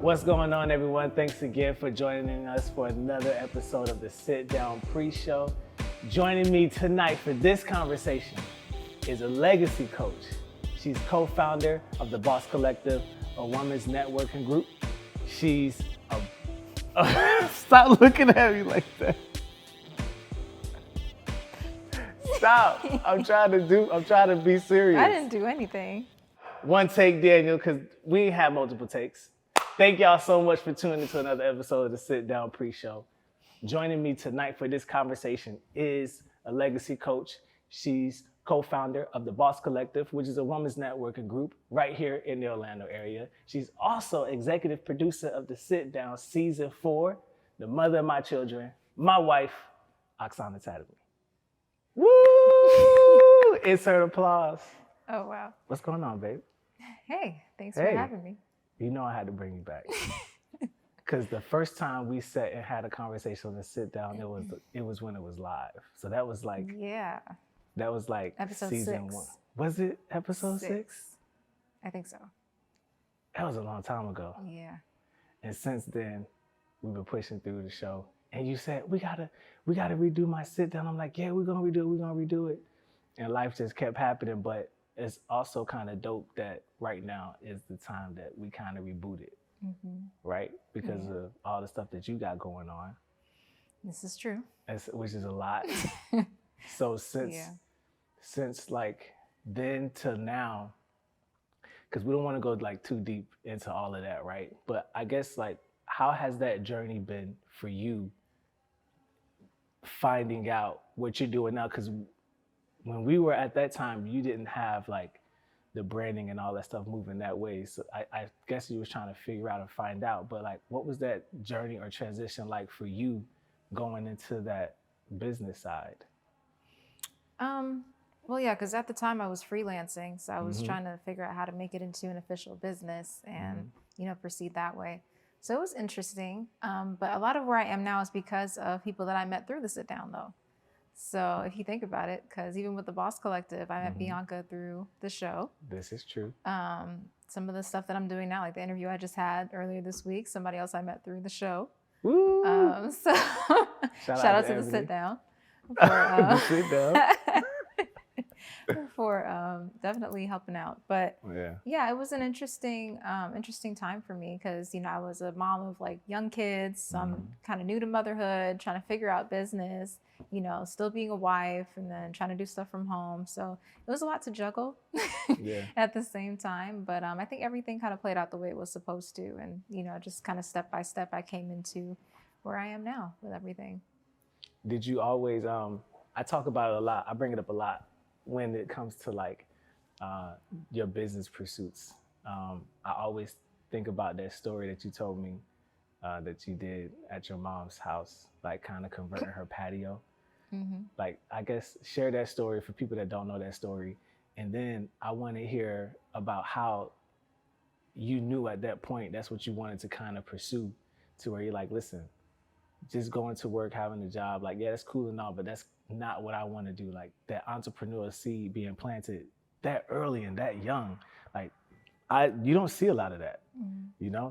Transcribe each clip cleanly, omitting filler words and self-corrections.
What's going on, everyone? Thanks again for joining us for another episode of the Sit Down Pre-Show. Joining me tonight for this conversation is a legacy coach. She's co-founder of the Boss Collective, a women's networking group. She's a... Stop looking at me like that. Stop. I'm trying to be serious. I didn't do anything. One take, Daniel, because we ain't had multiple takes. Thank y'all so much for tuning into another episode of the Sit Down Pre-Show. Joining me tonight for this conversation is a legacy coach. She's co-founder of the Boss Collective, which is a women's networking group right here in the Orlando area. She's also executive producer of the Sit Down Season 4, the mother of my children, my wife, Oksana Tademy. Woo! Insert applause. Oh, wow. What's going on, babe? Hey, thanks for having me. You know I had to bring you back. Because the first time we sat and had a conversation on the sit down, it was when it was live. So that was like Episode season 6. 1. Was it episode 6? I think so. That was a long time ago. Yeah. And since then, we've been pushing through the show. And you said, we gotta redo my sit down. I'm like, yeah, we're gonna redo it. And life just kept happening, but it's also kind of dope that right now is the time that we kind of reboot it, right? Because of all the stuff that you got going on. This is true. Which is a lot. So since like then to now, because we don't want to go like too deep into all of that, right? But I guess like, how has that journey been for you finding out what you're doing now? Because when we were at that time, you didn't have like the branding and all that stuff moving that way. So I guess you was trying to figure out and find out, but like, what was that journey or transition like for you going into that business side? Well, yeah, because at the time I was freelancing, so I was trying to figure out how to make it into an official business and, proceed that way. So it was interesting. But a lot of where I am now is because of people that I met through the sit down though. So if you think about it, because even with the Boss Collective, I met Bianca through the show. This is true. Some of the stuff that I'm doing now, like the interview I just had earlier this week, somebody else I met through the show. Woo! So shout out to the sit down. The sit down. For definitely helping out. But yeah, it was an interesting time for me because, I was a mom of like young kids. So I'm kind of new to motherhood, trying to figure out business, still being a wife and then trying to do stuff from home. So it was a lot to juggle at the same time. But I think everything kind of played out the way it was supposed to. And, just kind of step by step, I came into where I am now with everything. Did you always, I talk about it a lot. I bring it up a lot when it comes to like your business pursuits. I always think about that story that you told me that you did at your mom's house, like kind of converting her patio. Like, I guess share that story for people that don't know that story. And then I want to hear about how you knew at that point that's what you wanted to kind of pursue, to where you're like, listen, just going to work, having a job, like, yeah, that's cool and all, but that's not what I want to do. Like that entrepreneur seed being planted that early and that young, like you don't see a lot of that,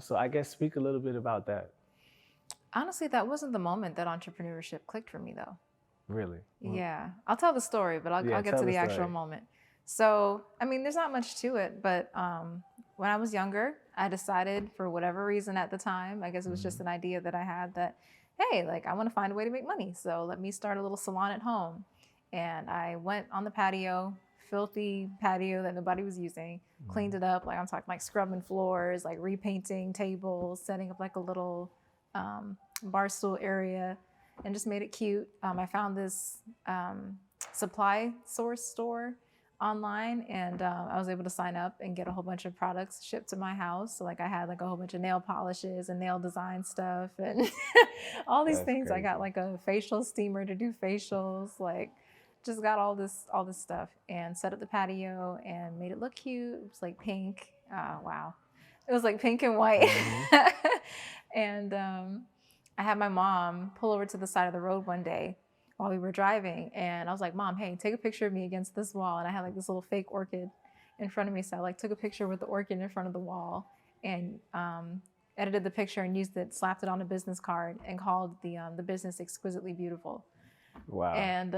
So I guess speak a little bit about that. Honestly, that wasn't the moment that entrepreneurship clicked for me though. Really? Yeah. I'll tell the story, but I'll get to the actual moment. So, there's not much to it, but when I was younger, I decided for whatever reason at the time, I guess it was just an idea that I had that, hey, like I want to find a way to make money. So let me start a little salon at home. And I went on the patio, filthy patio that nobody was using, cleaned it up. Like I'm talking like scrubbing floors, like repainting tables, setting up like a little bar stool area and just made it cute. I found this supply source store online and I was able to sign up and get a whole bunch of products shipped to my house. So like I had like a whole bunch of nail polishes and nail design stuff and all these things. Crazy. I got like a facial steamer to do facials, like just got all this stuff and set up the patio and made it look cute. It was like pink. Oh, wow. It was like pink and white. And I had my mom pull over to the side of the road one day while we were driving. And I was like, Mom, hey, take a picture of me against this wall. And I had like this little fake orchid in front of me. So I like took a picture with the orchid in front of the wall and edited the picture and used it, slapped it on a business card, and called the business Exquisitely Beautiful. Wow. And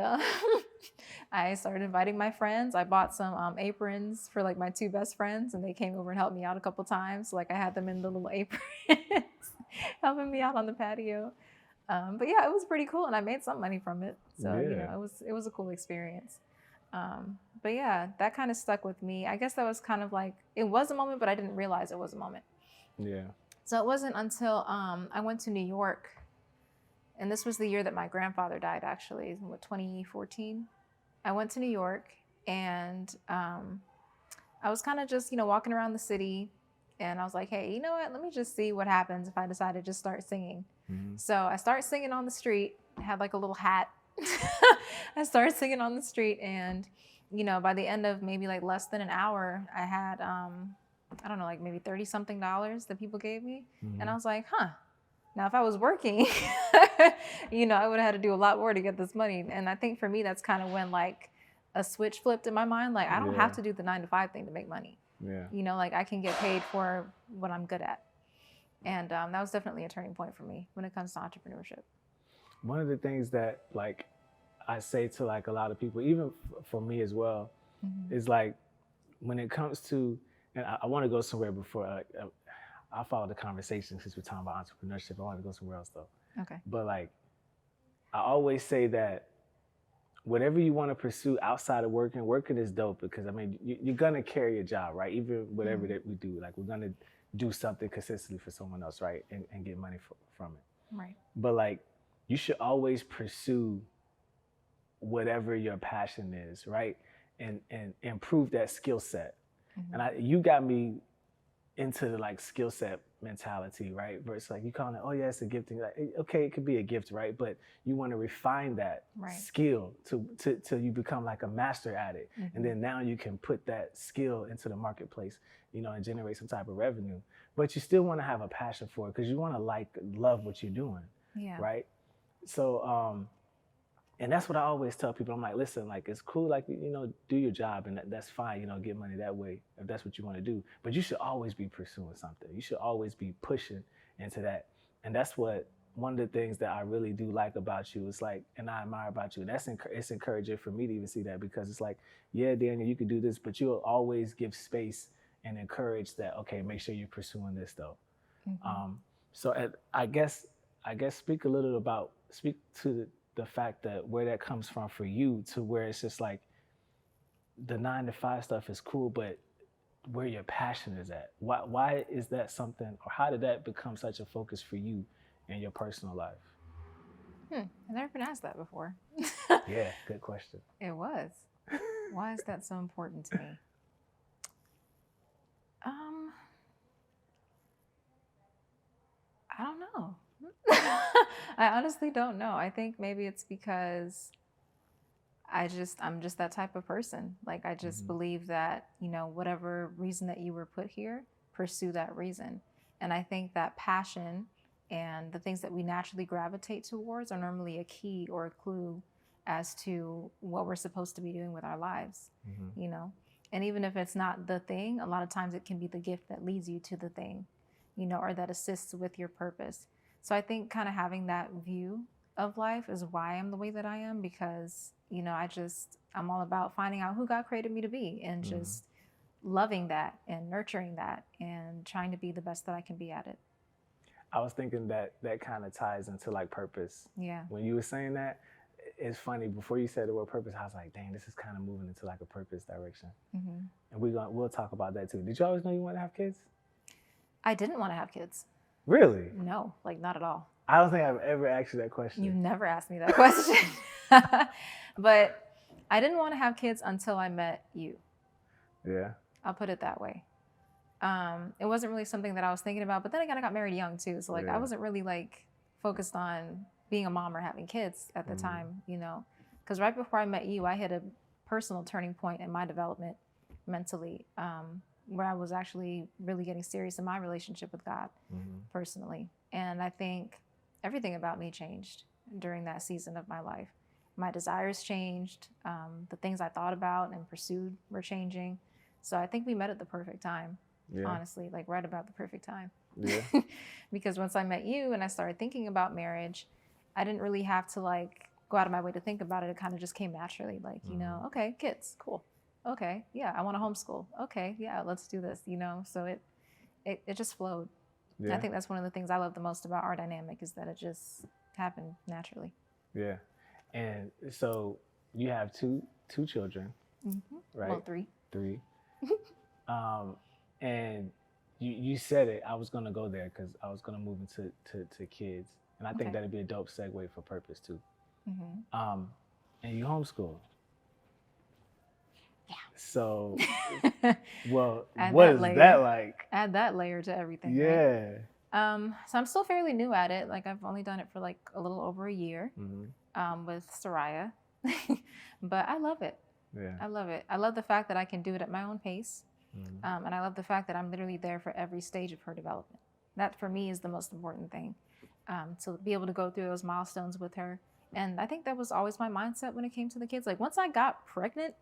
I started inviting my friends. I bought some aprons for like my two best friends, and they came over and helped me out a couple times. So, like I had them in the little aprons, helping me out on the patio. But yeah, it was pretty cool, and I made some money from it. So it was a cool experience. But yeah, that kind of stuck with me. I guess that was kind of like, it was a moment, but I didn't realize it was a moment. Yeah. So it wasn't until I went to New York, and this was the year that my grandfather died, actually, in 2014. I went to New York, and I was kind of just, walking around the city, and I was like, hey, you know what? Let me just see what happens if I decide to just start singing. Mm-hmm. So I started singing on the street. I had like a little hat. I started singing on the street, and by the end of maybe like less than an hour, I had I don't know, like maybe $30-something that people gave me. Mm-hmm. And I was like, now if I was working, I would have had to do a lot more to get this money. And I think for me, that's kind of when like a switch flipped in my mind. Like, I don't have to do the 9-to-5 thing to make money. Yeah. Like I can get paid for what I'm good at. And that was definitely a turning point for me when it comes to entrepreneurship. One of the things that like I say to like a lot of people, even for me as well, mm-hmm. is like when it comes to, and I want to go somewhere before I follow the conversation since we're talking about entrepreneurship. I want to go somewhere else though. Okay. But like I always say that whatever you want to pursue outside of working is dope, because I mean you're gonna carry a job, right? Even whatever mm-hmm. that we do, like we're gonna do something consistently for someone else, right? And get money from it. Right. But like you should always pursue whatever your passion is, right? And improve that skill set. Mm-hmm. And you got me into the like skill set mentality, right? Versus like you calling it, oh yeah, it's a gifting. Like, okay, it could be a gift, right? But you want to refine that skill till you become like a master at it. Mm-hmm. And then now you can put that skill into the marketplace, and generate some type of revenue. But you still want to have a passion for it, because you want to love what you're doing. Yeah. Right? So and that's what I always tell people. I'm like, listen, like it's cool, like do your job, and that's fine, get money that way if that's what you want to do. But you should always be pursuing something. You should always be pushing into that. And that's what one of the things that I really do like about you is like, and I admire about you. And it's encouraging for me to even see that, because it's like, yeah, Daniel, you can do this, but you'll always give space and encourage that. Okay, make sure you're pursuing this though. Mm-hmm. So I guess speak to the fact that where that comes from for you, to where it's just like the 9-to-5 stuff is cool, but where your passion is at. Why is that something, or how did that become such a focus for you in your personal life? I've never been asked that before. Yeah, good question. It was. Why is that so important to me? I don't know. I honestly don't know. I think maybe it's because I'm just that type of person. Like I just mm-hmm. believe that, whatever reason that you were put here, pursue that reason. And I think that passion and the things that we naturally gravitate towards are normally a key or a clue as to what we're supposed to be doing with our lives, mm-hmm. And even if it's not the thing, a lot of times it can be the gift that leads you to the thing, or that assists with your purpose. So I think kind of having that view of life is why I'm the way that I am, because, I'm all about finding out who God created me to be, and mm-hmm. just loving that and nurturing that and trying to be the best that I can be at it. I was thinking that kind of ties into like purpose. Yeah. When you were saying that, it's funny, before you said the word purpose, I was like, dang, this is kind of moving into like a purpose direction. Mm-hmm. And we'll talk about that too. Did you always know you wanted to have kids? I didn't want to have kids. Really? No, like not at all. I don't think I've ever asked you that question. You never asked me that question. But I didn't want to have kids until I met you. Yeah. I'll put it that way. It wasn't really something that I was thinking about, but then again, I got married young too. So like I wasn't really like focused on being a mom or having kids at the mm-hmm. time, because right before I met you, I hit a personal turning point in my development mentally, where I was actually really getting serious in my relationship with God mm-hmm. personally. And I think everything about me changed during that season of my life. My desires changed. The things I thought about and pursued were changing. So I think we met at the perfect time. honestly, like right about the perfect time. Yeah. Because once I met you and I started thinking about marriage, I didn't really have to like go out of my way to think about it. It kind of just came naturally. Like, you know, okay, kids, cool. Okay, yeah, I want to homeschool. Okay, yeah, let's do this, you know? So it just flowed. Yeah. I think that's one of the things I love the most about our dynamic is that it just happened naturally. Yeah. And so you have two children, right? Well, three. And you said it. I was gonna go there because I was gonna move into to kids, and I think that'd be a dope segue for purpose too. And you homeschool. Yeah. So, well, what is that like? Add that layer to everything. Yeah. Right? So I'm still fairly new at it. Like I've only done it for like a little over a year with Soraya, but I love it. Yeah. I love it. I love the fact that I can do it at my own pace. And I love the fact that I'm literally there for every stage of her development. That for me is the most important thing, to be able to go through those milestones with her. And I think that was always my mindset when it came to the kids. Like once I got pregnant,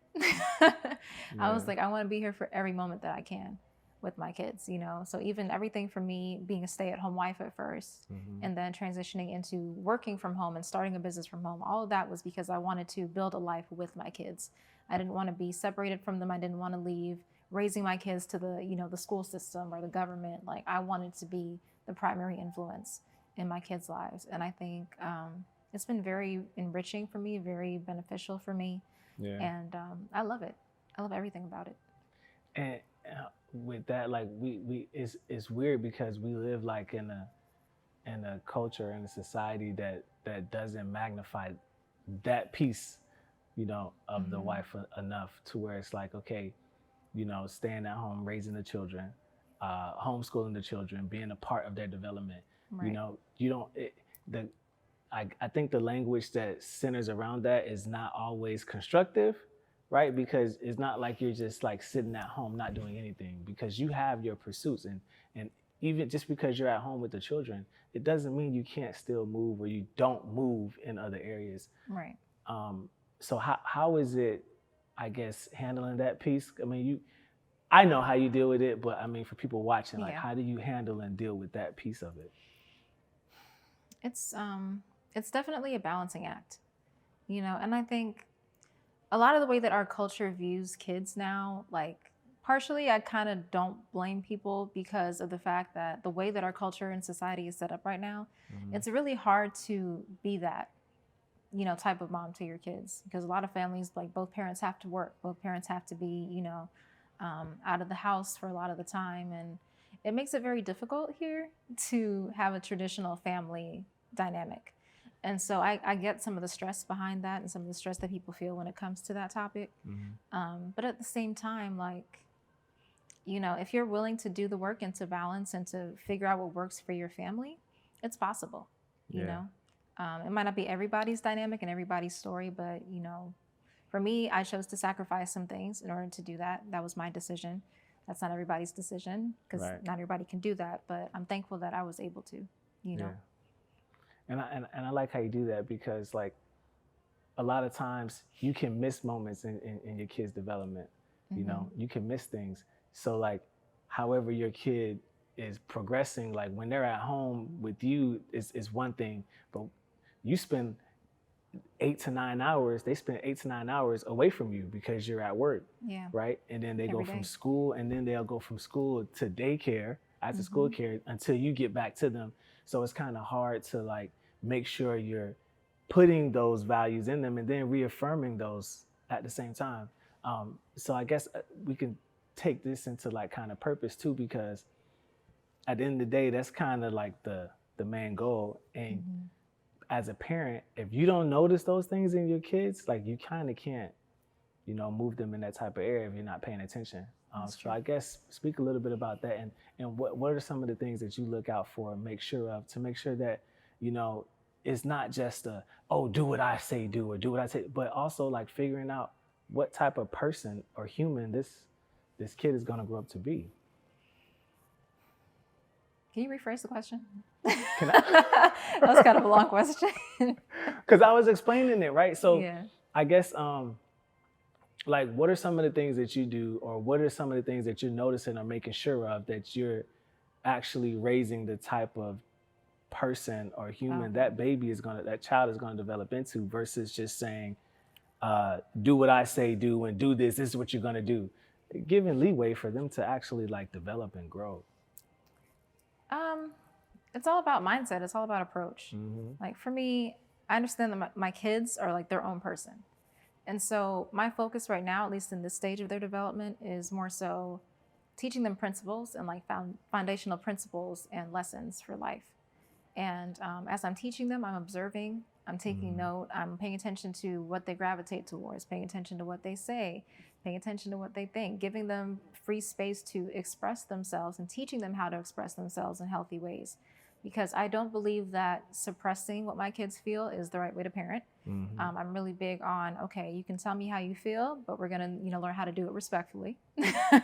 I was like, I want to be here for every moment that I can with my kids, you know? So even everything for me being a stay-at-home wife at first, and then transitioning into working from home and starting a business from home, all of that was because I wanted to build a life with my kids. I didn't want to be separated from them. I didn't want to leave raising my kids to the, you know, the school system or the government. Like I wanted to be the primary influence in my kids' lives. And I think it's been very enriching for me, very beneficial for me. Yeah. And I love it. I love everything about it. And with that, like it's weird because we live like in a culture and a society that doesn't magnify that piece, you know, of the wife enough to where it's like, okay, you know, staying at home, raising the children, homeschooling the children, being a part of their development. Right. You know, you don't, I think the language that centers around that is not always constructive, right? Because it's not like you're just like sitting at home, not doing anything, because you have your pursuits. And even just because you're at home with the children, it doesn't mean you can't still move or you don't move in other areas. Right. So how is it, I guess, handling that piece? I mean, I know how you deal with it, but I mean, for people watching, like, how do you handle and deal with that piece of it? It's definitely a balancing act, you know, and I think a lot of the way that our culture views kids now, like partially I kind of don't blame people because of the fact that the way that our culture and society is set up right now, it's really hard to be that, you know, type of mom to your kids, because a lot of families, like both parents have to work, both parents have to be, you know, out of the house for a lot of the time. And it makes it very difficult here to have a traditional family dynamic. And so I get some of the stress behind that and some of the stress that people feel when it comes to that topic. But at the same time, like, you know, if you're willing to do the work and to balance and to figure out what works for your family, it's possible, you know? It might not be everybody's dynamic and everybody's story, but, you know, for me, I chose to sacrifice some things in order to do that. That was my decision. That's not everybody's decision because not everybody can do that, but I'm thankful that I was able to, you know? And I like how you do that because, like, a lot of times you can miss moments in your kid's development. You know, you can miss things. So, like, however your kid is progressing, like when they're at home with you is one thing, but you spend 8 to 9 hours, they spend 8 to 9 hours away from you because you're at work, right? And then they go from school, and then they'll go from school to daycare, after school care, until you get back to them. So it's kind of hard to like make sure you're putting those values in them and then reaffirming those at the same time. So I guess we can take this into like kind of purpose too, because at the end of the day, that's kind of like the main goal. And as a parent, if you don't notice those things in your kids, like you kind of can't, you know, move them in that type of area if you're not paying attention. So I guess speak a little bit about that, and what are some of the things that you look out for and make sure of to make sure that, you know, it's not just do what I say do or do what I say, but also like figuring out what type of person or human this kid is going to grow up to be. Can you rephrase the question? Can I? That was kind of a long question. Because I was explaining it, right? So I guess like, what are some of the things that you do, or what are some of the things that you're noticing or making sure of that you're actually raising the type of person or human that that child is gonna develop into, versus just saying, do what I say do and do this is what you're gonna do. Giving leeway for them to actually like develop and grow. It's all about mindset. It's all about approach. Like for me, I understand that my kids are like their own person. And so my focus right now, at least in this stage of their development, is more so teaching them principles and like foundational principles and lessons for life. And as I'm teaching them, I'm observing, I'm taking note, I'm paying attention to what they gravitate towards, paying attention to what they say, paying attention to what they think, giving them free space to express themselves and teaching them how to express themselves in healthy ways. Because I don't believe that suppressing what my kids feel is the right way to parent. I'm really big on, okay, you can tell me how you feel, but we're gonna, learn how to do it respectfully. But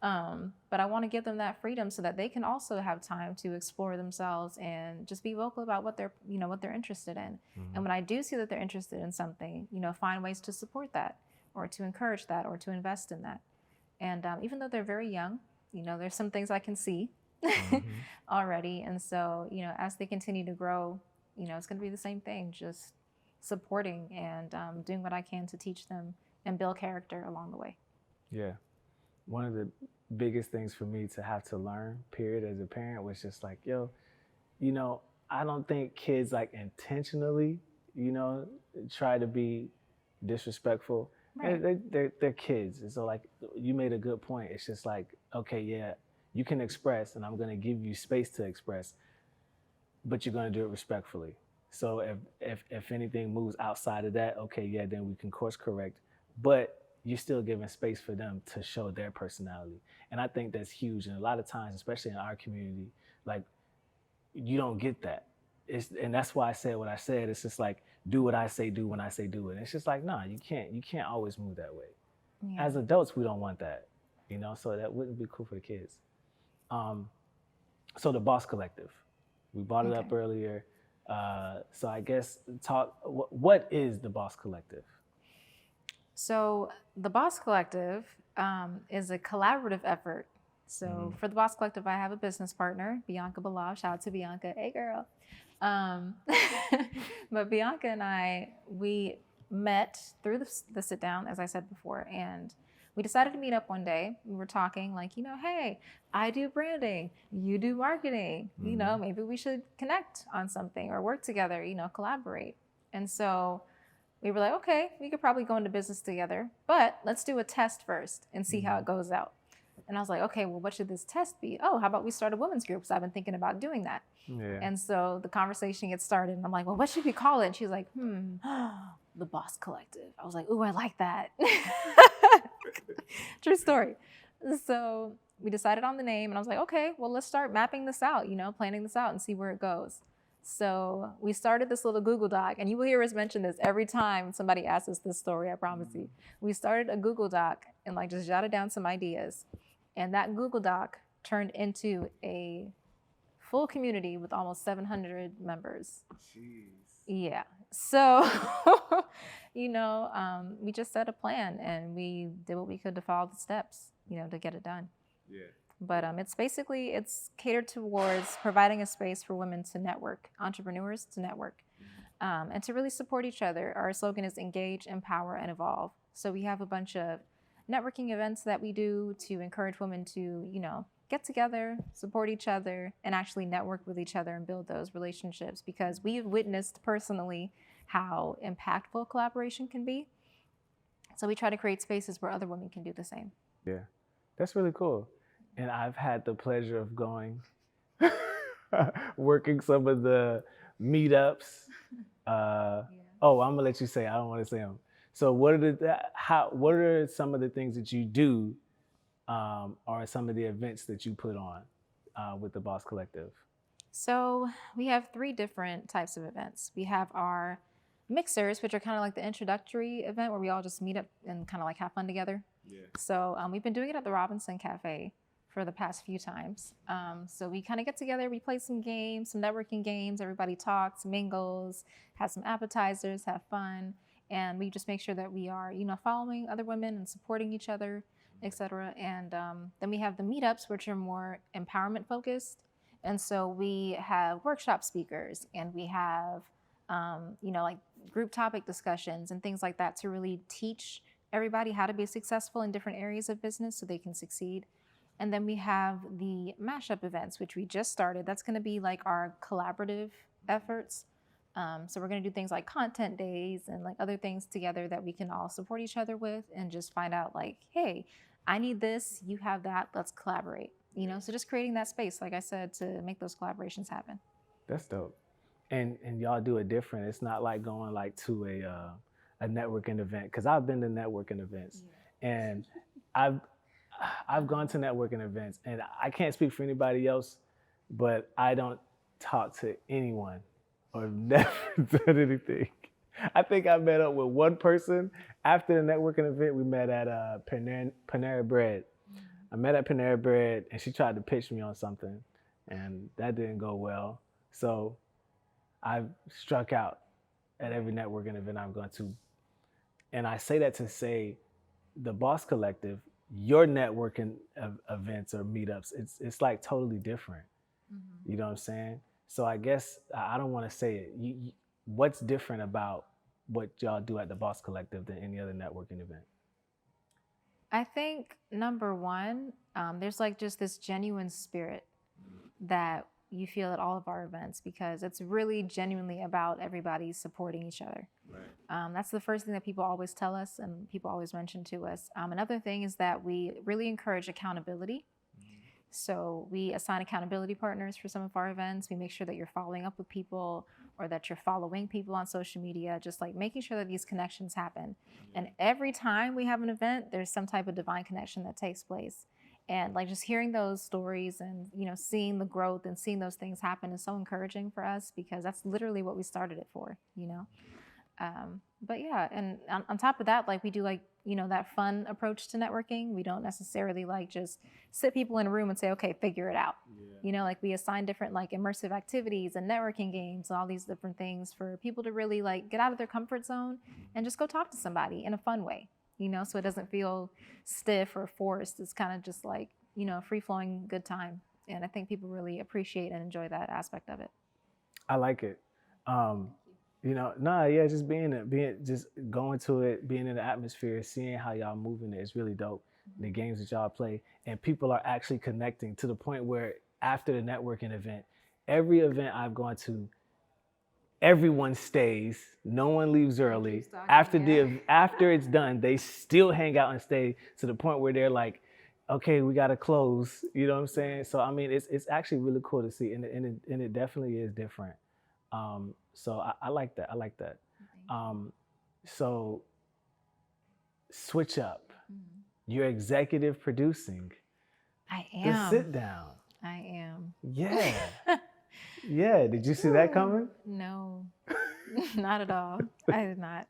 I want to give them that freedom so that they can also have time to explore themselves and just be vocal about what they're, what they're interested in. And when I do see that they're interested in something, find ways to support that or to encourage that or to invest in that. And even though they're very young, there's some things I can see already. And so, as they continue to grow, it's going to be the same thing, just supporting and doing what I can to teach them and build character along the way. Yeah. One of the biggest things for me to have to learn, period, as a parent was just like, I don't think kids like intentionally, try to be disrespectful. Right. They're kids. And so like you made a good point. It's just like, okay, yeah, you can express and I'm going to give you space to express, but you're going to do it respectfully. So if anything moves outside of that, okay, yeah, then we can course correct, but you're still giving space for them to show their personality. And I think that's huge. And a lot of times, especially in our community, like you don't get that. And that's why I said what I said. It's just like, do what I say do when I say do it. And it's just like, nah, you can't always move that way. Yeah. As adults, we don't want that, so that wouldn't be cool for the kids. So the Boss Collective, we brought it up earlier. So I guess what is the Boss Collective? So the Boss Collective is a collaborative effort. So for the Boss Collective, I have a business partner, Bianca Bilal. Shout out to Bianca. Hey, girl. But Bianca and I, we met through the sit down, as I said before, and we decided to meet up one day. We were talking like, hey, I do branding, you do marketing, maybe we should connect on something or work together, collaborate. And so we were like, okay, we could probably go into business together, but let's do a test first and see how it goes out. And I was like, okay, well, what should this test be? Oh, how about we start a women's group? So I've been thinking about doing that. Yeah. And so the conversation gets started and I'm like, well, what should we call it? And she's like, the Boss Collective. I was like, ooh, I like that. True story. So we decided on the name and I was like, okay, well, let's start mapping this out, planning this out and see where it goes. So we started this little Google Doc, and you will hear us mention this every time somebody asks us this story, I promise you. We started a Google Doc and like just jotted down some ideas. And that Google Doc turned into a full community with almost 700 members. Jeez. Yeah. So, we just set a plan and we did what we could to follow the steps, to get it done. Yeah. But it's catered towards providing a space for women to network, entrepreneurs to network, and to really support each other. Our slogan is engage, empower, and evolve. So we have a bunch of networking events that we do to encourage women to, get together, support each other, and actually network with each other and build those relationships, because we've witnessed personally how impactful collaboration can be. So we try to create spaces where other women can do the same. Yeah, that's really cool. And I've had the pleasure of going, working some of the meetups. Oh, I'm gonna let you say. I don't want to say them. So, what are some of the things that you do, or some of the events that you put on with the Boss Collective? So we have 3 different types of events. We have our mixers, which are kind of like the introductory event where we all just meet up and kind of like have fun together. Yeah. So we've been doing it at the Robinson Cafe for the past few times. So we kind of get together, we play some games, some networking games, everybody talks, mingles, have some appetizers, have fun. And we just make sure that we are, following other women and supporting each other, etc. And then we have the meetups, which are more empowerment focused. And so we have workshop speakers, and we have, like group topic discussions and things like that to really teach everybody how to be successful in different areas of business so they can succeed. And then we have the mashup events, which we just started. That's going to be like our collaborative efforts. So we're going to do things like content days and like other things together that we can all support each other with, and just find out like, hey, I need this, you have that, let's collaborate. So just creating that space, like I said, to make those collaborations happen. That's dope. And y'all do it different. It's not like going like to a networking event, because I've been to networking events, and I've gone to networking events, and I can't speak for anybody else, but I don't talk to anyone or never done anything. I think I met up with one person after the networking event. We met at Panera Bread. I met at Panera Bread, and she tried to pitch me on something, and that didn't go well. So I've struck out at every networking event I've gone to. And I say that to say, the Boss Collective, your networking events or meetups, it's like totally different. Mm-hmm. You know what I'm saying? So I guess I don't want to say it. What's different about what y'all do at the Boss Collective than any other networking event? I think number one, there's like just this genuine spirit that you feel at all of our events, because it's really genuinely about everybody supporting each other. Right. That's the first thing that people always tell us and people always mention to us. Another thing is that we really encourage accountability. So we assign accountability partners for some of our events. We make sure that you're following up with people, or that you're following people on social media, just like making sure that these connections happen. And every time we have an event, there's some type of divine connection that takes place. And like just hearing those stories and, seeing the growth and seeing those things happen is so encouraging for us, because that's literally what we started it for, But yeah, and on top of that, like we do like, that fun approach to networking. We don't necessarily like just sit people in a room and say, okay, figure it out. Yeah. Like we assign different like immersive activities and networking games and all these different things for people to really like get out of their comfort zone and just go talk to somebody in a fun way, so it doesn't feel stiff or forced. It's kind of just like, free flowing good time. And I think people really appreciate and enjoy that aspect of it. I like it. Just just going to it, being in the atmosphere, seeing how y'all moving it is really dope. The games that y'all play, and people are actually connecting to the point where after the networking event, every event I've gone to, everyone stays. No one leaves early. After it's done, they still hang out and stay to the point where they're like, okay, we gotta close. You know what I'm saying? So I mean, it's actually really cool to see, and it definitely is different. So I like that. I like that. So switch up. Mm-hmm. You're executive producing. I am. The sit down. I am. Yeah. Yeah. Did you see that coming? No, not at all. I did not.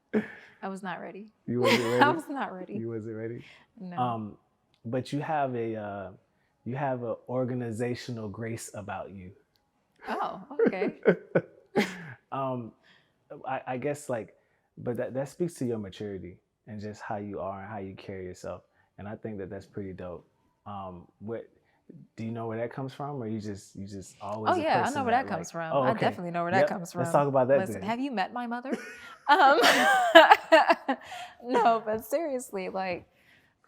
I was not ready. You wasn't ready? I was not ready. You wasn't ready? No. But you have an organizational grace about you. Oh, okay. I guess but that speaks to your maturity and just how you are and how you carry yourself. And I think that's pretty dope. What do you know where that comes from, or you just always? Oh yeah, I know where that comes from. Oh, okay. I definitely know where that comes from. Let's talk about that. Listen, then. Have you met my mother? No, but seriously, like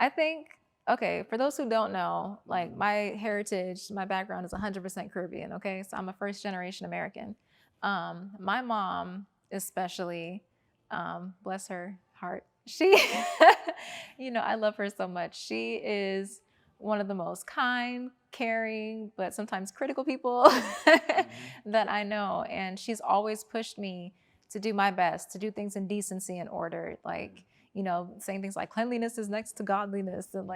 I think. Okay, for those who don't know, like my heritage, my background is 100% Caribbean. Okay, so I'm a first generation American. My mom, especially, bless her heart, she, I love her so much. She is one of the most kind, caring, but sometimes critical people that I know. And she's always pushed me to do my best, to do things in decency and order. Like, saying things like cleanliness is next to godliness. And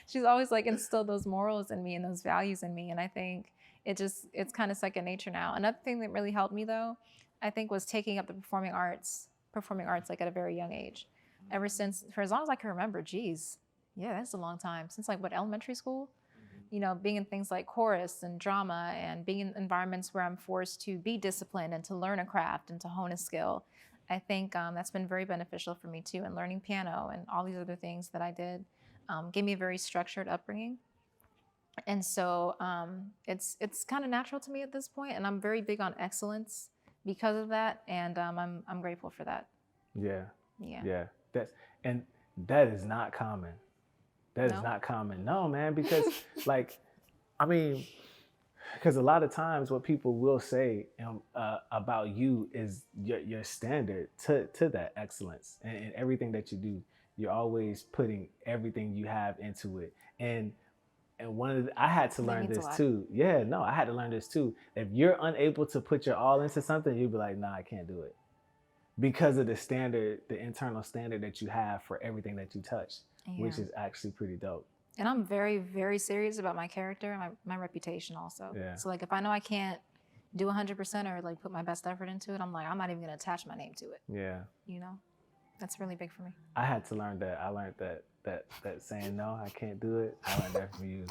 she's always like instilled those morals in me and those values in me. And I think it's kind of second nature now. Another thing that really helped me though, I think, was taking up the performing arts like at a very young age. Ever since, for as long as I can remember, that's a long time. Since elementary school? Being in things like chorus and drama and being in environments where I'm forced to be disciplined and to learn a craft and to hone a skill. I think that's been very beneficial for me too. And learning piano and all these other things that I did gave me a very structured upbringing. And so it's kind of natural to me at this point, and I'm very big on excellence because of that, and I'm grateful for that. Yeah. Yeah. Yeah. And that is not common. That is not common. No, man, because like, I mean, because a lot of times what people will say about you is your standard to that excellence and everything that you do. You're always putting everything you have into it. And one of I had to learn this too. Yeah, no, I had to learn this too. If you're unable to put your all into something, you'll be like, nah, I can't do it. Because of the standard, the internal standard that you have for everything that you touch, which is actually pretty dope. And I'm very, very serious about my character and my reputation also. Yeah. So like if I know I can't do 100% or like put my best effort into it, I'm like, I'm not even gonna attach my name to it. Yeah. You know, that's really big for me. I had to learn that. I learned that saying no, I can't do it. I learned that from you.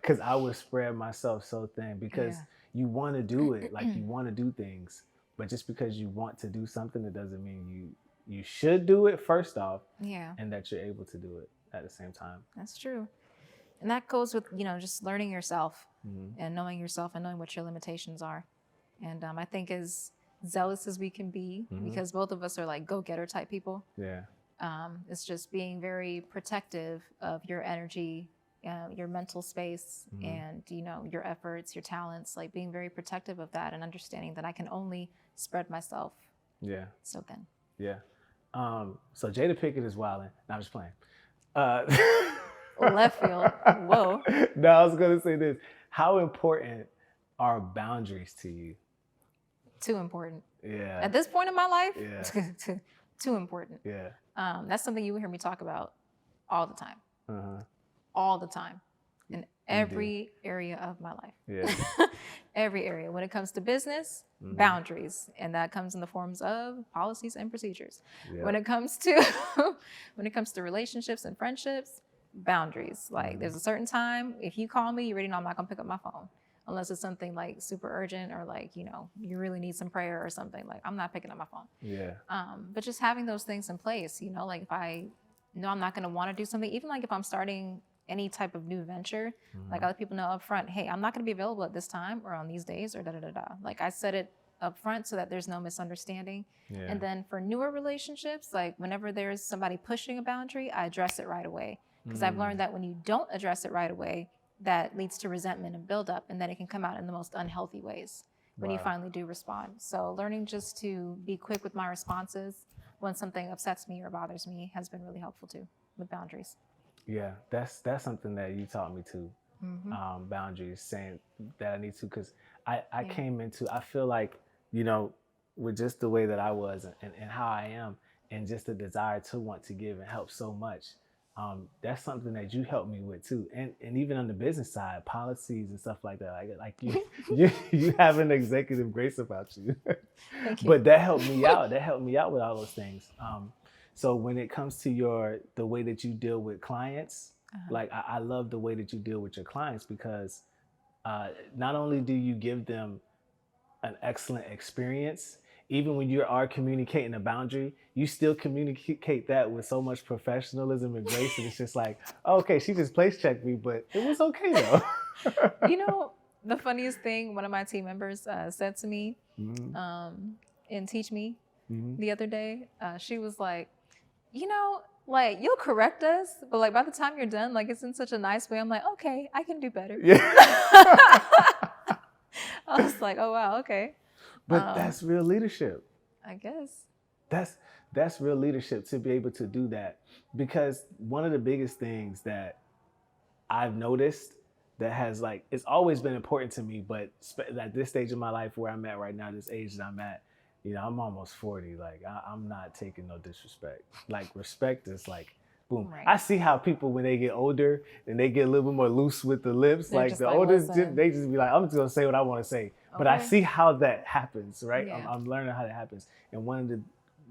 Because I would spread myself so thin because you want to do it, like you want to do things, but just because you want to do something, it doesn't mean you should do it first off. Yeah. And that you're able to do it at the same time. That's true. And that goes with, just learning yourself and knowing yourself and knowing what your limitations are. And I think as zealous as we can be, because both of us are like go-getter type people. Yeah. It's just being very protective of your energy, your mental space, and, your efforts, your talents, like being very protective of that and understanding that I can only spread myself. Yeah. So thin. Yeah. So Jada Pinkett is wilding. No, I'm just playing. Left field. Whoa. No, I was going to say this. How important are boundaries to you? Too important. Yeah. At this point in my life, yeah. Too important. Yeah. That's something you will hear me talk about all the time. Uh-huh. All the time. In every area of my life. Yeah. Every area. When it comes to business, boundaries. And that comes in the forms of policies and procedures. Yep. When it comes to relationships and friendships, boundaries. Like there's a certain time, if you call me, you already know I'm not gonna pick up my phone. Unless it's something like super urgent or like, you really need some prayer or something. Like I'm not picking up my phone. Yeah. But just having those things in place, like if I know I'm not gonna wanna do something, even like if I'm starting any type of new venture, like other people know up front, hey, I'm not gonna be available at this time or on these days or da-da-da-da. Like I said it up front so that there's no misunderstanding. Yeah. And then for newer relationships, like whenever there's somebody pushing a boundary, I address it right away. Because I've learned that when you don't address it right away, that leads to resentment and buildup, and then it can come out in the most unhealthy ways when you finally do respond. So learning just to be quick with my responses when something upsets me or bothers me has been really helpful too, with boundaries. Yeah, that's something that you taught me too. Boundaries, saying that I need to, because I came into, I feel like, with just the way that I was and how I am, and just the desire to want to give and help so much. That's something that you helped me with too, and even on the business side, policies and stuff like that. Like you have an executive grace about you. Thank you. But that helped me out. That helped me out with all those things. So when it comes to the way that you deal with clients, like I love the way that you deal with your clients, because not only do you give them an excellent experience, even when you are communicating a boundary, you still communicate that with so much professionalism and grace. And it's just like, oh, okay, she just place checked me, but it was okay though. The funniest thing one of my team members said to me in Teach Me the other day, she was like, like you'll correct us, but like by the time you're done, like it's in such a nice way. I'm like, okay, I can do better. Yeah. I was like, oh wow, okay. But that's real leadership. I guess. That's real leadership, to be able to do that. Because one of the biggest things that I've noticed that has it's always been important to me, but at this stage of my life where I'm at right now, this age that I'm at, I'm almost 40. Like I'm not taking no disrespect. Like respect is like, boom. Right. I see how people, when they get older and they get a little bit more loose with the lips, they're like the oldest, they just be like, I'm just gonna say what I want to say. Okay. But I see how that happens, right? Yeah. I'm learning how that happens. And one of the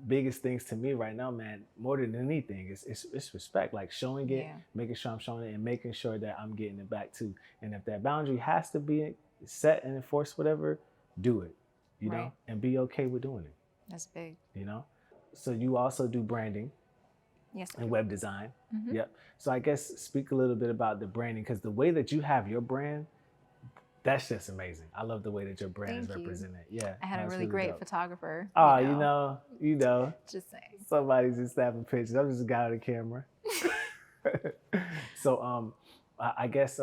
biggest things to me right now, man, more than anything, it's respect. Like showing it, making sure I'm showing it, and making sure that I'm getting it back too. And if that boundary has to be set and enforced, whatever, do it, you know, and be okay with doing it. That's big. You know? So you also do branding. Yes. And web design. Mm-hmm. Yep. So I guess speak a little bit about the branding, because the way that you have your brand, that's just amazing. I love the way that your brand is represented. Yeah. I had a really great photographer. Oh, you know. Just saying. Somebody's just snapping pictures. I'm just a guy with a camera. So I guess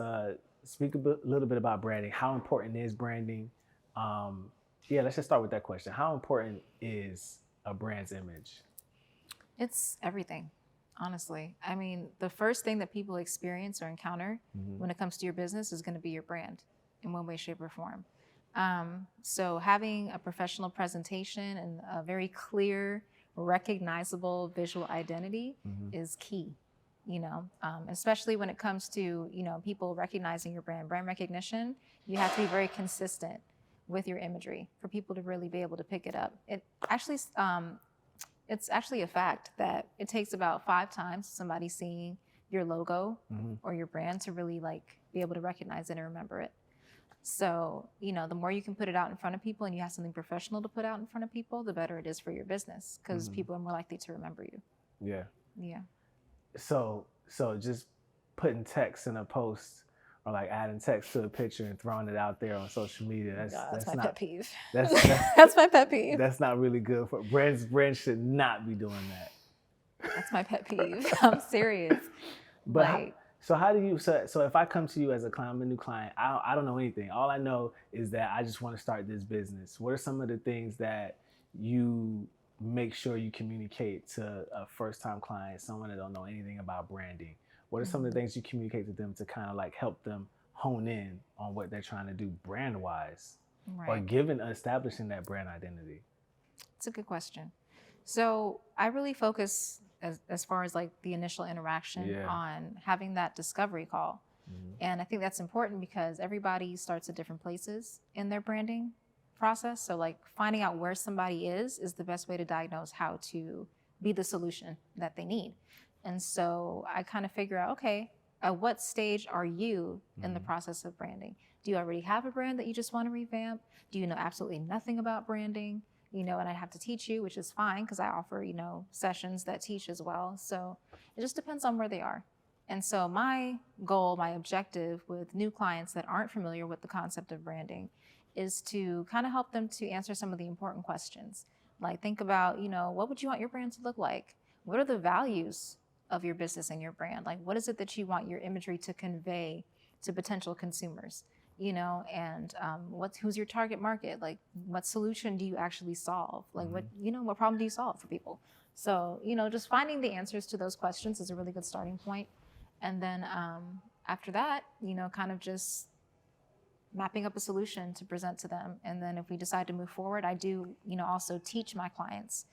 speak a little bit about branding. How important is branding? Yeah, let's just start with that question. How important is a brand's image? It's everything, honestly. I mean, the first thing that people experience or encounter when it comes to your business is going to be your brand in one way, shape, or form. So having a professional presentation and a very clear, recognizable visual identity is key, especially when it comes to, people recognizing your brand recognition. You have to be very consistent with your imagery for people to really be able to pick it up. It's actually a fact that it takes about 5 times somebody seeing your logo or your brand to really be able to recognize it and remember it. So, the more you can put it out in front of people and you have something professional to put out in front of people, the better it is for your business, because people are more likely to remember you. Yeah. Yeah. So just putting text in a post, or adding text to a picture and throwing it out there on social media. That's my pet peeve. That's my pet peeve. That's not really good for brands. Brands should not be doing that. That's my pet peeve. I'm serious. But how do you? So if I come to you as a client, I'm a new client. I don't know anything. All I know is that I just want to start this business. What are some of the things that you make sure you communicate to a first-time client, someone that don't know anything about branding? What are some of the things you communicate to them to kind of help them hone in on what they're trying to do brand-wise, or establishing that brand identity? It's a good question. So I really focus as far as the initial interaction on having that discovery call. And I think that's important because everybody starts at different places in their branding process. So finding out where somebody is the best way to diagnose how to be the solution that they need. And so I kind of figure out, okay, at what stage are you in the process of branding? Do you already have a brand that you just want to revamp? Do you know absolutely nothing about branding? And I have to teach you, which is fine because I offer, sessions that teach as well. So it just depends on where they are. And so my goal, my objective with new clients that aren't familiar with the concept of branding is to kind of help them to answer some of the important questions. Think about, what would you want your brand to look like? What are the values of your business and your brand? What is it that you want your imagery to convey to potential consumers? And who's your target market? What solution do you actually solve? What problem do you solve for people? So, just finding the answers to those questions is a really good starting point. And then after that, kind of just mapping up a solution to present to them. And then if we decide to move forward, I do, also teach my clients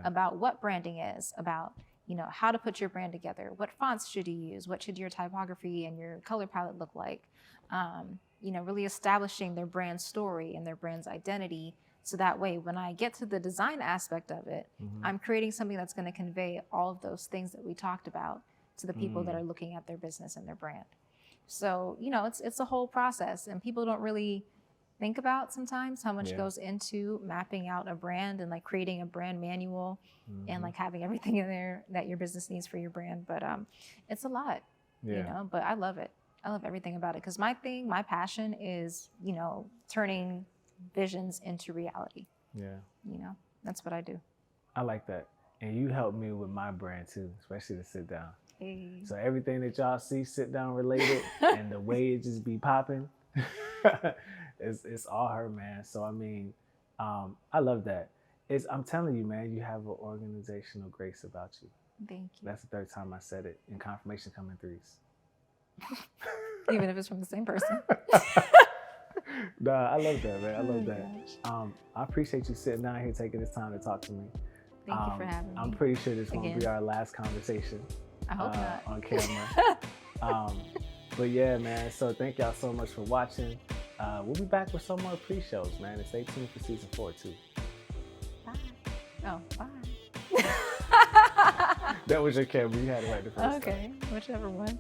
about what branding is, about how to put your brand together, what fonts should you use, what should your typography and your color palette look like, really establishing their brand story and their brand's identity. So that way, when I get to the design aspect of it, I'm creating something that's going to convey all of those things that we talked about to the people that are looking at their business and their brand. So, it's a whole process, and people don't really think about sometimes how much goes into mapping out a brand and creating a brand manual and having everything in there that your business needs for your brand. But it's a lot, but I love it. I love everything about it because my passion is, turning visions into reality. Yeah. That's what I do. I like that. And you helped me with my brand too, especially the sit down. Hey. So everything that y'all see sit down related and the way it just be popping, it's all her, man. So I mean, I love that. I'm telling you, man, you have an organizational grace about you. Thank you. That's the 3rd time I said it, and confirmation come in 3s. Even if it's from the same person. Nah, I love that, man. I love that. I appreciate you sitting down here taking this time to talk to me. Thank you for having me. I'm pretty sure this won't be our last conversation. I hope not. On camera. But yeah, man. So thank y'all so much for watching. We'll be back with some more pre-shows, man. And stay tuned for season 4 too. Bye. Oh, bye. That was your camera. You had it right the first time. Okay, whichever one.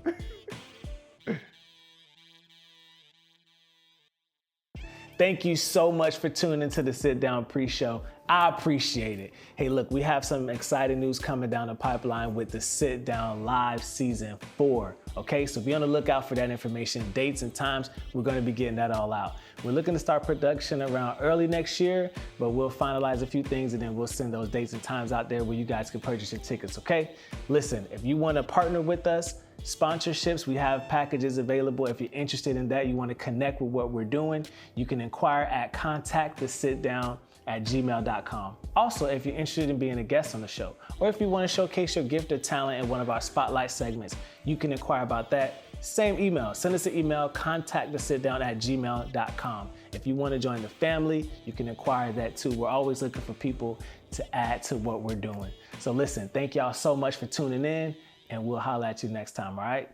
Thank you so much for tuning into the Sit Down Pre-Show. I appreciate it. Hey, look, we have some exciting news coming down the pipeline with the Sit Down Live Season 4. Okay, so be on the lookout for that information, dates and times. We're gonna be getting that all out. We're looking to start production around early next year, but we'll finalize a few things and then we'll send those dates and times out there where you guys can purchase your tickets, okay? Listen, if you wanna partner with us, sponsorships, we have packages available. If you're interested in that, you wanna connect with what we're doing, you can inquire at contactthesitdown@gmail.com. Also, if you're interested in being a guest on the show, or if you want to showcase your gift or talent in one of our spotlight segments, you can inquire about that. Same email, send us an email, contactthesitdown@gmail.com. If you want to join the family, you can inquire that too. We're always looking for people to add to what we're doing. So listen, thank y'all so much for tuning in, and we'll holler at you next time, all right?